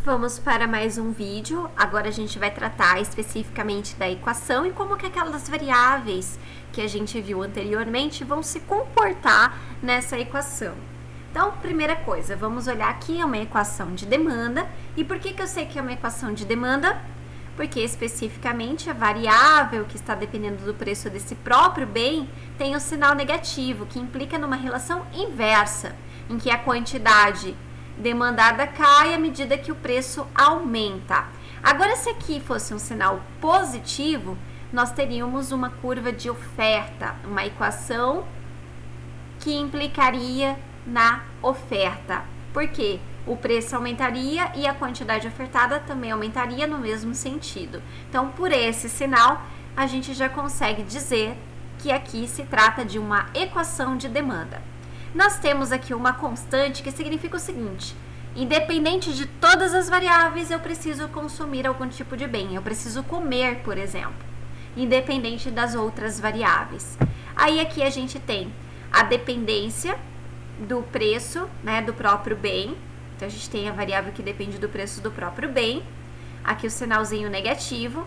Vamos para mais um vídeo. Agora a gente vai tratar especificamente da equação e como que aquelas variáveis que a gente viu anteriormente vão se comportar nessa equação. Então, primeira coisa, vamos olhar aqui uma equação de demanda. E por que eu sei que é uma equação de demanda? Porque especificamente a variável que está dependendo do preço desse próprio bem tem o sinal negativo, que implica numa relação inversa, em que a quantidade demandada cai à medida que o preço aumenta. Agora, se aqui fosse um sinal positivo, nós teríamos uma curva de oferta, uma equação que implicaria na oferta. Por quê? O preço aumentaria e a quantidade ofertada também aumentaria no mesmo sentido. Então, por esse sinal, a gente já consegue dizer que aqui se trata de uma equação de demanda. Nós temos aqui uma constante que significa o seguinte: independente de todas as variáveis, eu preciso consumir algum tipo de bem. Eu preciso comer, por exemplo, independente das outras variáveis. Aí aqui a gente tem a dependência do preço, né, do próprio bem. Então, a gente tem a variável que depende do preço do próprio bem. Aqui o sinalzinho negativo.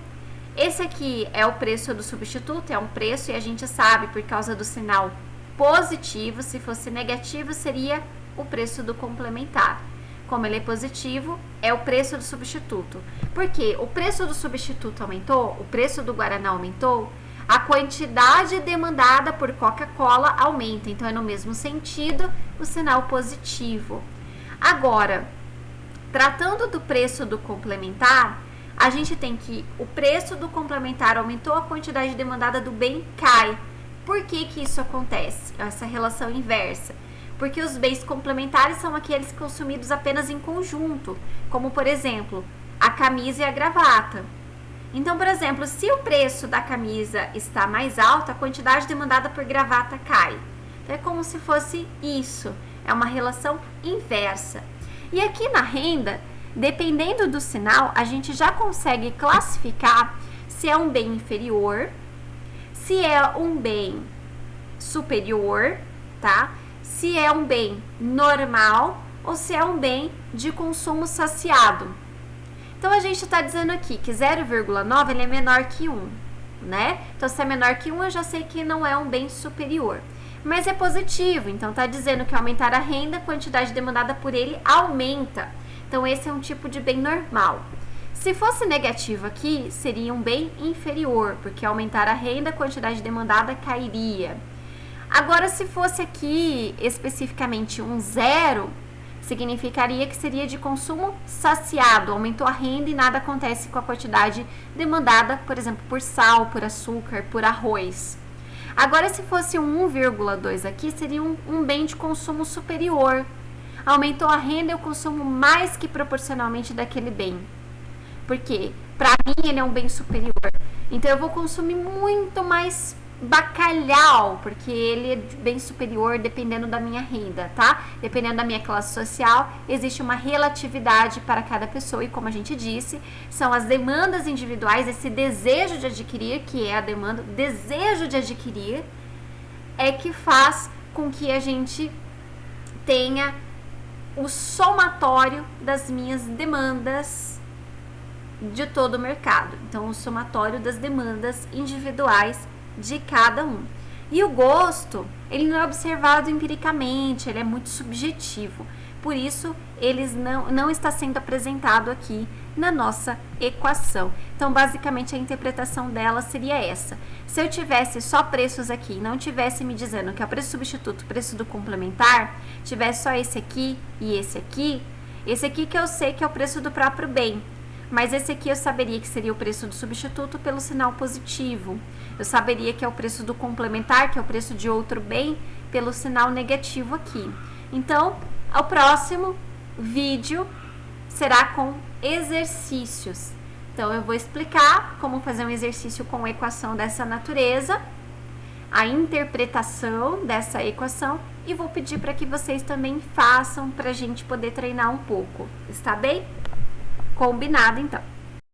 Esse aqui é o preço do substituto, é um preço, e a gente sabe por causa do sinal positivo. Se fosse negativo, seria o preço do complementar. Como ele é positivo, é o preço do substituto. Porque o preço do substituto aumentou, o preço do Guaraná aumentou, a quantidade demandada por Coca-Cola aumenta. Então, é no mesmo sentido o sinal positivo. Agora, tratando do preço do complementar, a gente tem que o preço do complementar aumentou, a quantidade demandada do bem cai. Por que que isso acontece? Essa relação inversa. Porque os bens complementares são aqueles consumidos apenas em conjunto, como, por exemplo, a camisa e a gravata. Então, por exemplo, se o preço da camisa está mais alto, a quantidade demandada por gravata cai. Então, é como se fosse isso. É uma relação inversa. E aqui na renda, dependendo do sinal, a gente já consegue classificar se é um bem inferior, se é um bem superior, tá? Se é um bem normal ou se é um bem de consumo saciado. Então, a gente está dizendo aqui que 0,9 ele é menor que 1, né? Então, se é menor que 1, eu já sei que não é um bem superior. Mas é positivo, então está dizendo que ao aumentar a renda, a quantidade demandada por ele aumenta. Então, esse é um tipo de bem normal. Se fosse negativo aqui, seria um bem inferior, porque ao aumentar a renda, a quantidade demandada cairia. Agora, se fosse aqui especificamente um 0, significaria que seria de consumo saciado, aumentou a renda e nada acontece com a quantidade demandada, por exemplo, por sal, por açúcar, por arroz. Agora, se fosse um 1,2 aqui, seria um bem de consumo superior. Aumentou a renda e eu consumo mais que proporcionalmente daquele bem. Por quê? Para mim, ele é um bem superior. Então, eu vou consumir muito mais bacalhau, porque ele é bem superior dependendo da minha renda, tá? Dependendo da minha classe social, existe uma relatividade para cada pessoa e, como a gente disse, são as demandas individuais, esse desejo de adquirir, que é a demanda, o desejo de adquirir é que faz com que a gente tenha o somatório das minhas demandas de todo o mercado. Então, o somatório das demandas individuais de cada um. E o gosto, ele não é observado empiricamente, ele é muito subjetivo. Por isso, ele não está sendo apresentado aqui na nossa equação. Então, basicamente, a interpretação dela seria essa. Se eu tivesse só preços aqui e não tivesse me dizendo que é o preço substituto, o preço do complementar, tivesse só esse aqui e esse aqui que eu sei que é o preço do próprio bem. Mas esse aqui eu saberia que seria o preço do substituto pelo sinal positivo. Eu saberia que é o preço do complementar, que é o preço de outro bem, pelo sinal negativo aqui. Então, o próximo vídeo será com exercícios. Então, eu vou explicar como fazer um exercício com equação dessa natureza, a interpretação dessa equação, e vou pedir para que vocês também façam para a gente poder treinar um pouco. Está bem? Combinado, então.